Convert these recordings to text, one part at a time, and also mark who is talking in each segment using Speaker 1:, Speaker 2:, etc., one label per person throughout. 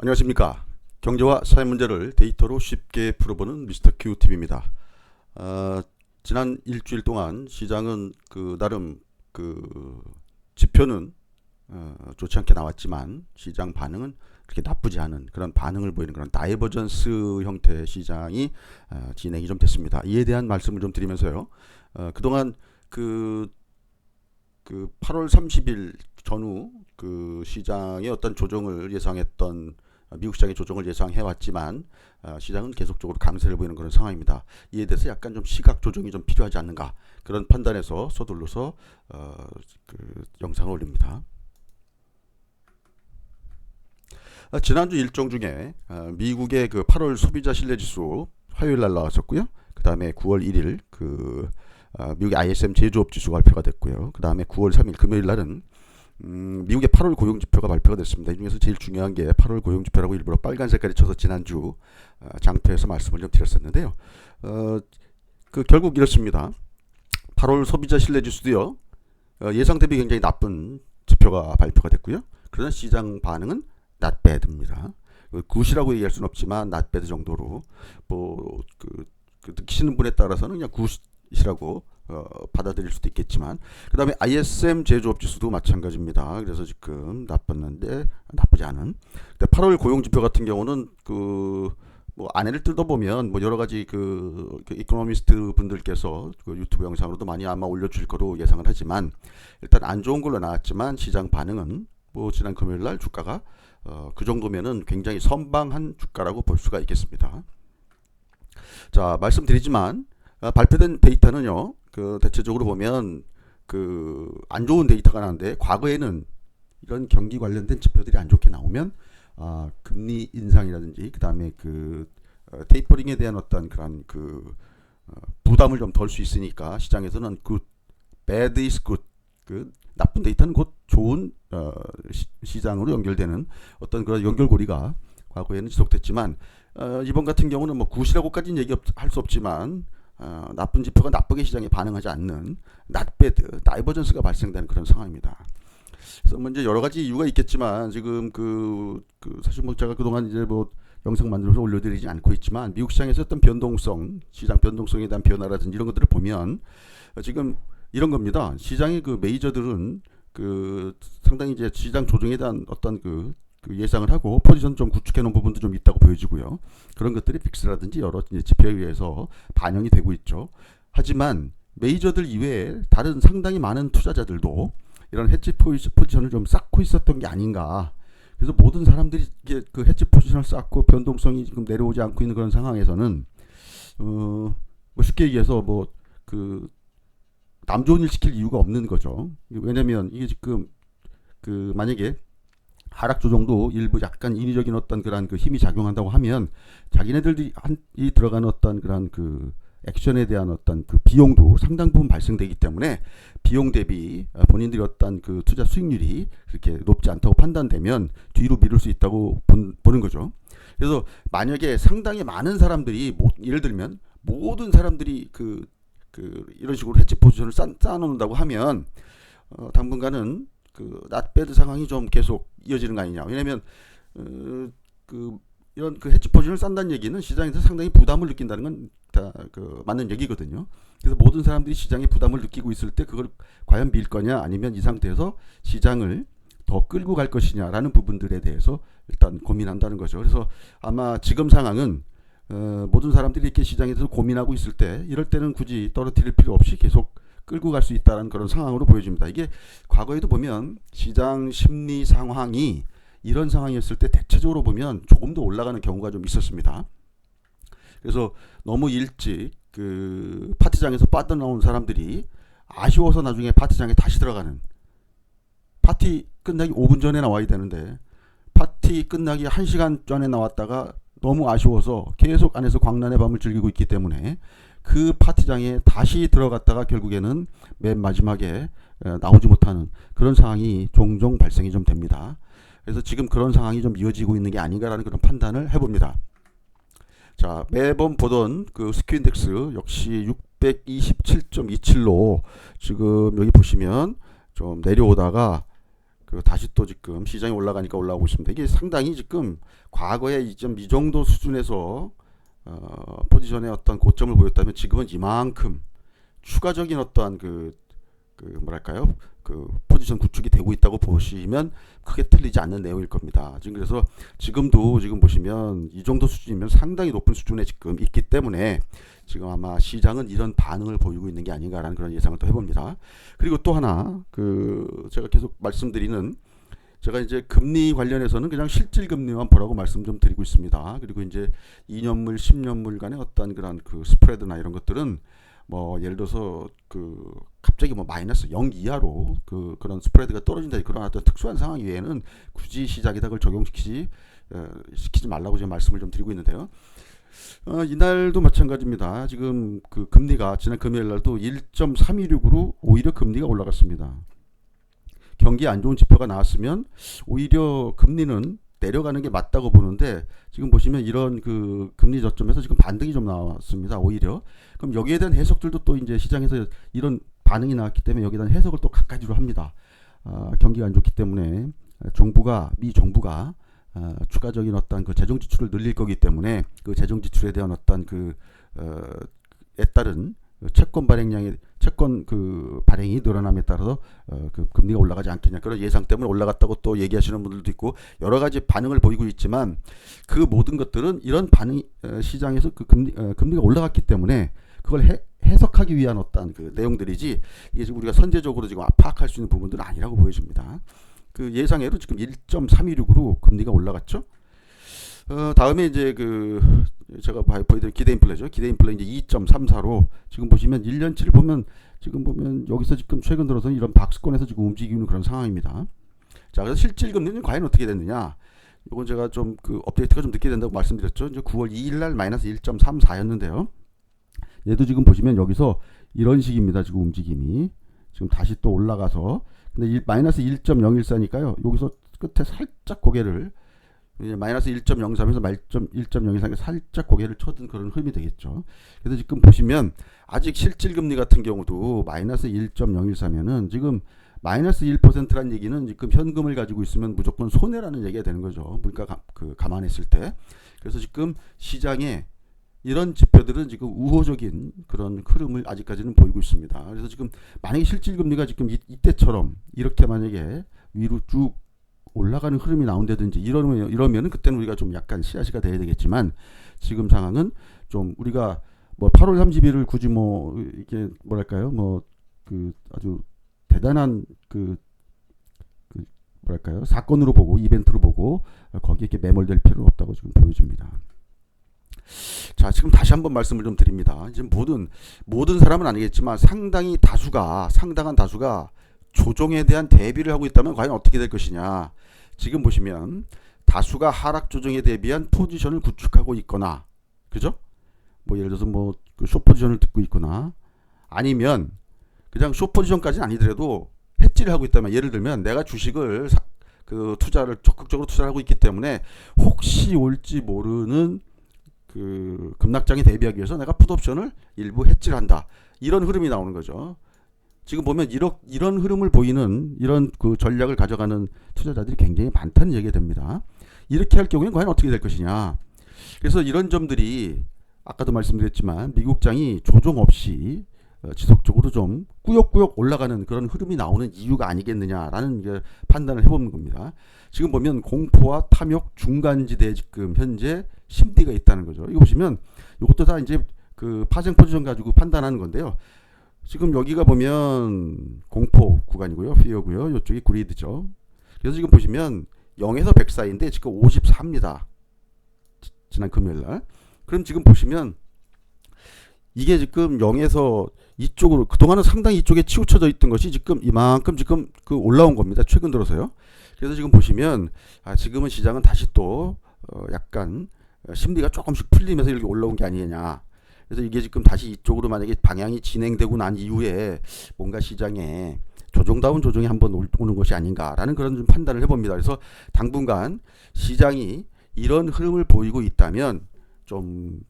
Speaker 1: 안녕하십니까. 경제와 사회 문제를 데이터로 쉽게 풀어보는 미스터 큐 TV입니다. 지난 일주일 동안 시장은 나름 지표는 좋지 않게 나왔지만 시장 반응은 그렇게 나쁘지 않은 그런 반응을 보이는 그런 다이버전스 형태의 시장이 진행이 좀 됐습니다. 이에 대한 말씀을 좀 드리면서요. 그동안 그 8월 30일 전후 시장의 어떤 조정을 예상했던 미국 시장의 조정을 예상해왔지만 시장은 계속적으로 강세를 보이는 그런 상황입니다. 이에 대해서 약간 좀 시각 조정이 좀 필요하지 않는가 그런 판단에서 서둘러서 영상을 올립니다. 지난주 일정 중에 미국의 8월 소비자 신뢰지수 화요일 날 나왔었고요. 그 다음에 9월 1일 미국의 ISM 제조업 지수가 발표가 됐고요. 그 다음에 9월 3일 금요일 날은 미국의 8월 고용지표가 발표가 됐습니다. 이 중에서 제일 중요한 게 8월 고용지표라고 일부러 빨간 색깔이 쳐서 지난주 장표에서 말씀을 좀 드렸었는데요. 결국 이렇습니다. 8월 소비자 신뢰지수도요. 예상 대비 굉장히 나쁜 지표가 발표가 됐고요. 그러나 시장 반응은 not bad입니다. 굿이라고 얘기할 수는 없지만 not bad 정도로 느끼시는 분에 따라서는 그냥 굿이라고 받아들일 수도 있겠지만 그 다음에 ISM 제조업 지수도 마찬가지입니다. 그래서 지금 나빴는데 나쁘지 않은 8월 고용지표 같은 경우는 안에를 뜯어보면 여러 가지 이코노미스트 분들께서 유튜브 영상으로도 많이 아마 올려주실 거로 예상을 하지만 일단 안 좋은 걸로 나왔지만 시장 반응은 지난 금요일 날 주가가 그 정도면은 굉장히 선방한 주가라고 볼 수가 있겠습니다. 자, 말씀드리지만 발표된 데이터는요. 대체적으로 보면 안 좋은 데이터가 나는데 과거에는 이런 경기 관련된 지표들이 안 좋게 나오면 금리 인상이라든지 그다음에 테이퍼링에 대한 어떤 그런 부담을 좀 덜 수 있으니까 시장에서는 bad is good 나쁜 데이터는 곧 좋은 시장으로 연결되는 어떤 그런 연결고리가 과거에는 지속됐지만 이번 같은 경우는 굿이라고까지는 얘기할 수 없지만 나쁜 지표가 나쁘게 시장에 반응하지 않는 not bad, 다이버전스가 발생되는 그런 상황입니다. 그래서 이제 여러 가지 이유가 있겠지만 지금 사실 제가 그동안 이제 영상 만들어서 올려드리지 않고 있지만 미국 시장에서 어떤 변동성, 시장 변동성에 대한 변화라든지 이런 것들을 보면 지금 이런 겁니다. 시장의 메이저들은 상당히 이제 시장 조정에 대한 어떤 예상을 하고 포지션 좀 구축해 놓은 부분도 좀 있다고 보여지고요. 그런 것들이 빅스라든지 여러 지표에 의해서 반영이 되고 있죠. 하지만 메이저들 이외에 다른 상당히 많은 투자자들도 이런 해지 포지션을 좀 쌓고 있었던 게 아닌가. 그래서 모든 사람들이 해지 포지션을 쌓고 변동성이 지금 내려오지 않고 있는 그런 상황에서는 쉽게 얘기해서 남 좋은 일 시킬 이유가 없는 거죠. 왜냐면 이게 지금 만약에 하락 조정도 일부 약간 인위적인 어떤 그런 힘이 작용한다고 하면 자기네들이 들어가는 어떤 그런 액션에 대한 어떤 비용도 상당 부분 발생되기 때문에 비용 대비 본인들이 어떤 투자 수익률이 그렇게 높지 않다고 판단되면 뒤로 미룰 수 있다고 보는 거죠. 그래서 만약에 상당히 많은 사람들이 예를 들면 모든 사람들이 이런 식으로 해치 포지션을 쌓아놓는다고 하면 당분간은 not bad 상황이 좀 계속 이어지는 거 아니냐. 왜냐면 이런 해치 포지션을 쌓는다는 얘기는 시장에서 상당히 부담을 느낀다는 건 다 맞는 얘기거든요. 그래서 모든 사람들이 시장에 부담을 느끼고 있을 때 그걸 과연 밀 거냐 아니면 이 상태에서 시장을 더 끌고 갈 것이냐라는 부분들에 대해서 일단 고민한다는 거죠. 그래서 아마 지금 상황은 모든 사람들이 이렇게 시장에 대해서 고민하고 있을 때 이럴 때는 굳이 떨어뜨릴 필요 없이 계속 끌고 갈 수 있다는 그런 상황으로 보여집니다. 이게 과거에도 보면 시장 심리 상황이 이런 상황이었을 때 대체적으로 보면 조금 더 올라가는 경우가 좀 있었습니다. 그래서 너무 일찍 파티장에서 빠져나온 사람들이 아쉬워서 나중에 파티장에 다시 들어가는, 파티 끝나기 5분 전에 나와야 되는데 파티 끝나기 1시간 전에 나왔다가 너무 아쉬워서 계속 안에서 광란의 밤을 즐기고 있기 때문에 그 파티장에 다시 들어갔다가 결국에는 맨 마지막에 나오지 못하는 그런 상황이 종종 발생이 좀 됩니다. 그래서 지금 그런 상황이 좀 이어지고 있는 게 아닌가라는 그런 판단을 해봅니다. 자, 매번 보던 스퀴인덱스 역시 627.27로 지금 여기 보시면 좀 내려오다가 그 다시 또 지금 시장이 올라가니까 올라오고 있습니다. 이게 상당히 지금 과거에 이 정도 수준에서 포지션의 어떤 고점을 보였다면 지금은 이만큼 추가적인 어떠한 그 뭐랄까요? 그 포지션 구축이 되고 있다고 보시면 크게 틀리지 않는 내용일 겁니다. 지금 그래서 지금도 지금 보시면 이 정도 수준이면 상당히 높은 수준에 지금 있기 때문에 지금 아마 시장은 이런 반응을 보이고 있는 게 아닌가라는 그런 예상을 또 해봅니다. 그리고 또 하나 제가 계속 말씀드리는 제가 이제 금리 관련해서는 그냥 실질 금리만 보라고 말씀 좀 드리고 있습니다. 그리고 이제 2년물, 10년물 간의 어떤 그런 그 스프레드나 이런 것들은 뭐 예를 들어서 갑자기 뭐 마이너스 0 이하로 그런 스프레드가 떨어진다 그런 어떤 특수한 상황 이외에는 굳이 시장에다 그걸 적용시키지 말라고 지금 말씀을 좀 드리고 있는데요. 이날도 마찬가지입니다. 지금 그 금리가 지난 금요일 날도 1.326으로 오히려 금리가 올라갔습니다. 경기에 안 좋은 지표가 나왔으면 오히려 금리는 내려가는 게 맞다고 보는데 지금 보시면 이런 그 금리 저점에서 지금 반등이 좀 나왔습니다. 오히려 그럼 여기에 대한 해석들도 또 이제 시장에서 이런 반응이 나왔기 때문에 여기에 대한 해석을 또 갖가지로 합니다. 경기가 안 좋기 때문에 미 정부가 추가적인 어떤 그 재정 지출을 늘릴 거기 때문에 그 재정 지출에 대한 어떤 에 따른 채권 발행이 늘어남에 따라서 그 금리가 올라가지 않겠냐 그런 예상 때문에 올라갔다고 또 얘기하시는 분들도 있고 여러 가지 반응을 보이고 있지만 그 모든 것들은 이런 반응이 시장에서 그 금리가 올라갔기 때문에 그걸 해석하기 위한 어떤 그 내용들이지 이게 지금 우리가 선제적으로 지금 파악할 수 있는 부분들은 아니라고 보여집니다. 그 예상외로 지금 1.326으로 금리가 올라갔죠. 다음에 이제 제가 보여드린 기대 인플레죠. 기대 인플레 이제 2.34로 지금 보시면 1년치를 보면 지금 보면 여기서 지금 최근 들어서는 이런 박스권에서 지금 움직이는 그런 상황입니다. 자, 그래서 실질 금리는 과연 어떻게 됐느냐? 이건 제가 좀 업데이트가 좀 늦게 된다고 말씀드렸죠. 이제 9월 2일 날 마이너스 1.34였는데요. 얘도 지금 보시면 여기서 이런 식입니다. 지금 움직임이 지금 다시 또 올라가서 근데 마이너스 1.014니까요. 여기서 끝에 살짝 고개를 마이너스 1.03에서 1.013에 살짝 고개를 쳐든 그런 흐름이 되겠죠. 그래서 지금 보시면 아직 실질 금리 같은 경우도 마이너스 1.013면은 지금 마이너스 1%란 얘기는 지금 현금을 가지고 있으면 무조건 손해라는 얘기가 되는 거죠. 물가 감안했을 때. 그래서 지금 시장에 이런 지표들은 지금 우호적인 그런 흐름을 아직까지는 보이고 있습니다. 그래서 지금 만약에 실질 금리가 지금 이때처럼 이렇게 만약에 위로 쭉 올라가는 흐름이 나온다든지 이러면은 그때는 우리가 좀 약간 씨앗이가 돼야 되겠지만 지금 상황은 좀 우리가 뭐 8월 30일을 굳이 뭐 이게 뭐랄까요 아주 대단한 뭐랄까요 사건으로 보고 이벤트로 보고 거기에 이렇게 매몰될 필요는 없다고 지금 보여집니다. 자, 지금 다시 한번 말씀을 좀 드립니다. 지금 모든 사람은 아니겠지만 상당한 다수가 조정에 대한 대비를 하고 있다면 과연 어떻게 될 것이냐. 지금 보시면 다수가 하락 조정에 대비한 포지션을 구축하고 있거나, 그죠? 뭐 예를 들어서 숏 포지션을 듣고 있거나, 아니면 그냥 숏 포지션까지는 아니더라도 해지를 하고 있다면, 예를 들면 내가 주식을 투자를 적극적으로 투자를 하고 있기 때문에 혹시 올지 모르는 급락장에 대비하기 위해서 내가 풋옵션을 일부 해지를 한다. 이런 흐름이 나오는 거죠. 지금 보면 이런 흐름을 보이는 이런 전략을 가져가는 투자자들이 굉장히 많다는 얘기가 됩니다. 이렇게 할 경우에는 과연 어떻게 될 것이냐. 그래서 이런 점들이 아까도 말씀드렸지만 미국장이 조정 없이 지속적으로 좀 꾸역꾸역 올라가는 그런 흐름이 나오는 이유가 아니겠느냐라는 판단을 해보는 겁니다. 지금 보면 공포와 탐욕 중간지대에 지금 현재 심리가 있다는 거죠. 이거 보시면 이것도 다 이제 파생 포지션 가지고 판단하는 건데요. 지금 여기가 보면 공포 구간이고요. 피어고요. 이쪽이 그리드죠. 그래서 지금 보시면 0에서 100 사이인데 지금 54입니다. 지난 금요일 날. 그럼 지금 보시면 이게 지금 0에서 이쪽으로 그동안은 상당히 이쪽에 치우쳐져 있던 것이 지금 이만큼 지금 올라온 겁니다. 최근 들어서요. 그래서 지금 보시면 지금은 시장은 다시 또 약간 심리가 조금씩 풀리면서 이렇게 올라온 게 아니냐. 그래서 이게 지금 다시 이쪽으로 만약에 방향이 진행되고 난 이후에 뭔가 시장에 조정다운 조정이 한번 오는 것이 아닌가라는 그런 좀 판단을 해봅니다. 그래서 당분간 시장이 이런 흐름을 보이고 있다면 좀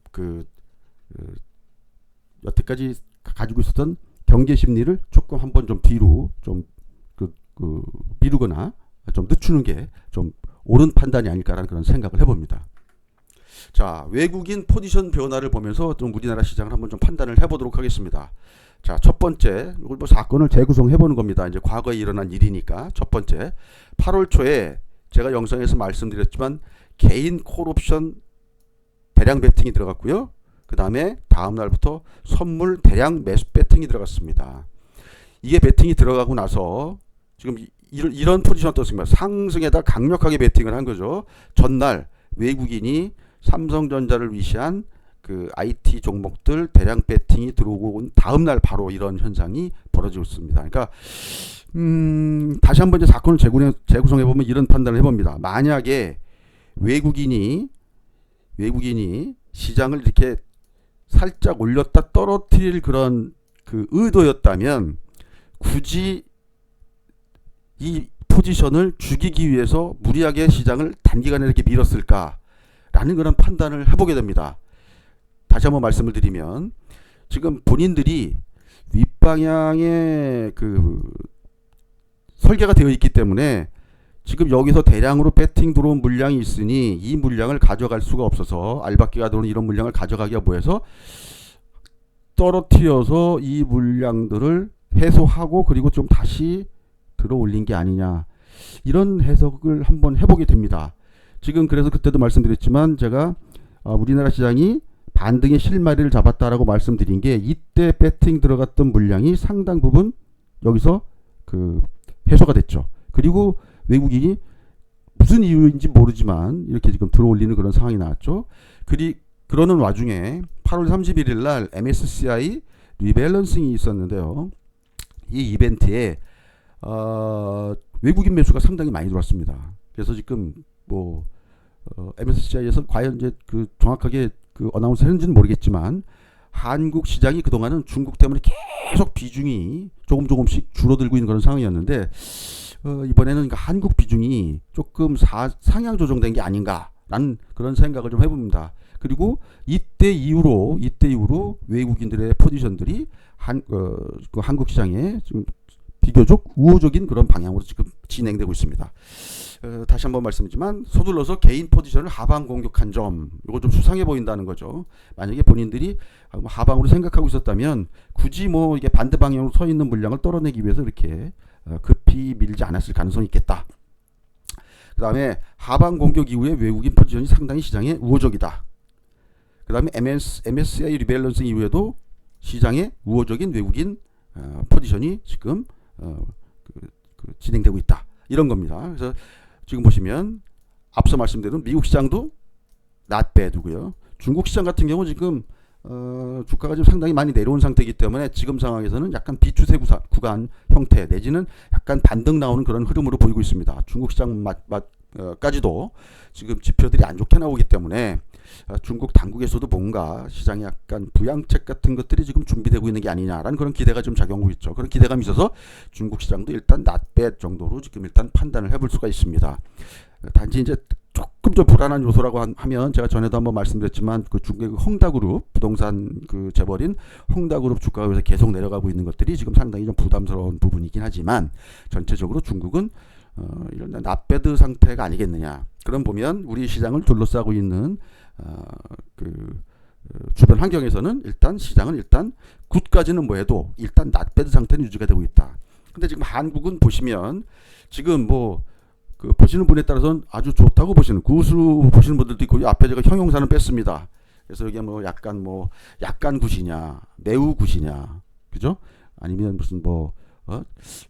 Speaker 1: 여태까지 가지고 있었던 경계 심리를 조금 한번 좀 뒤로 좀 미루거나 좀 늦추는 게 좀 옳은 판단이 아닐까라는 그런 생각을 해봅니다. 자, 외국인 포지션 변화를 보면서 좀 우리나라 시장을 한번 좀 판단을 해보도록 하겠습니다. 자, 첫 번째, 이걸 뭐 사건을 재구성해 보는 겁니다. 이제 과거에 일어난 일이니까. 첫 번째, 8월 초에 제가 영상에서 말씀드렸지만 개인 콜옵션 대량 베팅이 들어갔고요. 그 다음에 다음 날부터 선물 대량 매수 베팅이 들어갔습니다. 이게 베팅이 들어가고 나서 지금 이런 포지션 어떻습니까? 상승에다 강력하게 베팅을 한 거죠. 전날 외국인이 삼성전자를 위시한 그 IT 종목들 대량 베팅이 들어오고 온 다음 날 바로 이런 현상이 벌어지고 있습니다. 그러니까 다시 한번 이제 사건을 재구성해 보면 이런 판단을 해봅니다. 만약에 외국인이 시장을 이렇게 살짝 올렸다 떨어뜨릴 그런 그 의도였다면 굳이 이 포지션을 죽이기 위해서 무리하게 시장을 단기간에 이렇게 밀었을까라는 그런 판단을 해보게 됩니다. 다시 한번 말씀을 드리면 지금 본인들이 윗방향의 그 설계가 되어 있기 때문에 지금 여기서 대량으로 배팅 들어온 물량이 있으니 이 물량을 가져갈 수가 없어서 알박기가 들어온 이런 물량을 가져가기가 뭐해서 떨어뜨려서 이 물량들을 해소하고 그리고 좀 다시 들어 올린 게 아니냐 이런 해석을 한번 해보게 됩니다. 지금 그래서 그때도 말씀드렸지만 제가 우리나라 시장이 반등의 실마리를 잡았다라고 말씀드린 게 이때 배팅 들어갔던 물량이 상당 부분 여기서 그 해소가 됐죠. 그리고 외국인이 무슨 이유인지 모르지만 이렇게 지금 들어올리는 그런 상황이 나왔죠. 그러는 와중에 8월 31일 날 MSCI 리밸런싱이 있었는데요. 이 이벤트에 외국인 매수가 상당히 많이 들어왔습니다. 그래서 지금 뭐 MSCI에서 과연 이제 그 정확하게 그 어나운스 했는지는 모르겠지만 한국 시장이 그동안은 중국 때문에 계속 비중이 조금씩 줄어들고 있는 그런 상황이었는데 이번에는 그러니까 한국 비중이 조금 상향 조정된 게 아닌가라는 그런 생각을 좀 해봅니다. 그리고 이때 이후로 외국인들의 포지션들이 그 한국 시장에 지금 비교적 우호적인 그런 방향으로 지금 진행되고 있습니다. 다시 한번 말씀드리지만 서둘러서 개인 포지션을 하방 공격한 점 이거 좀 수상해 보인다는 거죠. 만약에 본인들이 하방으로 생각하고 있었다면 굳이 뭐 이게 반대 방향으로 서 있는 물량을 떨어내기 위해서 이렇게 급히 밀지 않았을 가능성이 있겠다. 그 다음에 하방 공격 이후에 외국인 포지션이 상당히 시장에 우호적이다. 그 다음에 MSCI 리밸런싱 이후에도 시장에 우호적인 외국인 포지션이 지금 진행되고 있다. 이런 겁니다. 그래서 지금 보시면 앞서 말씀드린 미국 시장도 not bad고요. 중국 시장 같은 경우 지금 주가가 지금 상당히 많이 내려온 상태이기 때문에 지금 상황에서는 약간 비추세 구간 형태 내지는 약간 반등 나오는 그런 흐름으로 보이고 있습니다. 중국 시장 까지도 지금 지표들이 안 좋게 나오기 때문에 중국 당국에서도 뭔가 시장에 약간 부양책 같은 것들이 지금 준비되고 있는 게 아니냐라는 그런 기대가 좀 작용하고 있죠. 그런 기대감이 있어서 중국 시장도 일단 not bad 정도로 지금 일단 판단을 해볼 수가 있습니다. 단지 이제 조금 좀 불안한 요소라고 하면 제가 전에도 한번 말씀드렸지만 그 중국의 헝다그룹 부동산 그 재벌인 헝다그룹 주가가 요새 계속 내려가고 있는 것들이 지금 상당히 좀 부담스러운 부분이긴 하지만 전체적으로 중국은 이런 낫배드 상태가 아니겠느냐. 그럼 보면 우리 시장을 둘러싸고 있는 주변 환경에서는 일단 시장은 일단 굿까지는 뭐해도 일단 낫배드 상태는 유지가 되고 있다. 근데 지금 한국은 보시면 지금 뭐 보시는 분에 따라서는 아주 좋다고 보시는 굿으로 보시는 분들도 있고 앞에 제가 형용사는 뺐습니다. 그래서 이게 뭐 약간 굿이냐 매우 굿이냐 그죠? 아니면 무슨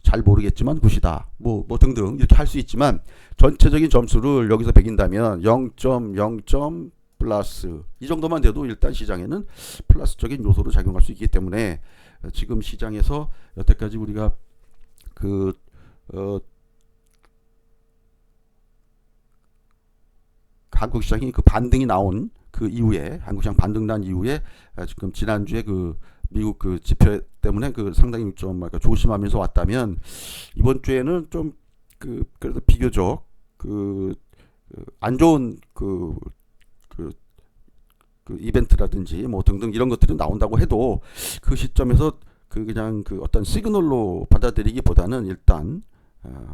Speaker 1: 잘 모르겠지만 굿이다 뭐 등등 이렇게 할 수 있지만 전체적인 점수를 여기서 매긴다면 0.0점 플러스 이 정도만 돼도 일단 시장에는 플러스적인 요소로 작용할 수 있기 때문에 지금 시장에서 여태까지 우리가 한국 시장이 그 반등이 나온 그 이후에 한국 시장 반등 난 이후에 지금 지난주에 미국 지표 때문에 상당히 좀 조심하면서 왔다면 이번 주에는 좀 그래도 비교적 안 좋은 이벤트라든지 뭐 등등 이런 것들이 나온다고 해도 그 시점에서 그냥 어떤 시그널로 받아들이기보다는 일단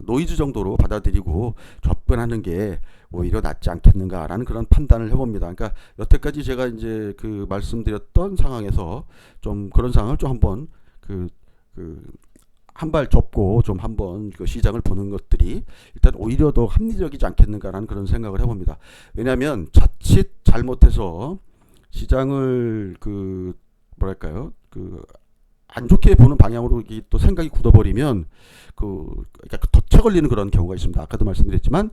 Speaker 1: 노이즈 정도로 받아들이고 접근하는 게 오히려 낫지 않겠는가라는 그런 판단을 해봅니다. 그러니까 여태까지 제가 이제 그 말씀드렸던 상황에서 좀 그런 상황을 좀 한번 한 발 접고 좀 한번 그 시장을 보는 것들이 일단 오히려 더 합리적이지 않겠는가라는 그런 생각을 해봅니다. 왜냐하면 자칫 잘못해서 시장을 뭐랄까요 안 좋게 보는 방향으로 또 생각이 굳어버리면 그러니까 덫에 걸리는 그런 경우가 있습니다. 아까도 말씀드렸지만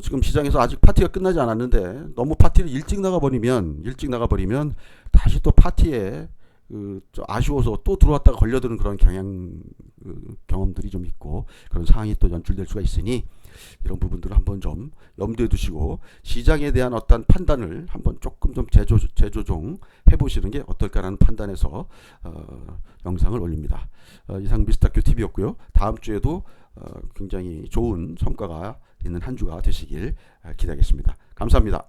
Speaker 1: 지금 시장에서 아직 파티가 끝나지 않았는데 너무 파티를 일찍 나가버리면 다시 또 파티에 아쉬워서 또 들어왔다가 걸려드는 그런 경험들이 좀 있고 그런 상황이 또 연출될 수가 있으니 이런 부분들을 한번 좀 염두에 두시고 시장에 대한 어떤 판단을 한번 조금 좀 재조정 해보시는 게 어떨까라는 판단에서 영상을 올립니다. 이상 미스터큐 TV였고요. 다음 주에도 굉장히 좋은 성과가 있는 한 주가 되시길 기대하겠습니다. 감사합니다.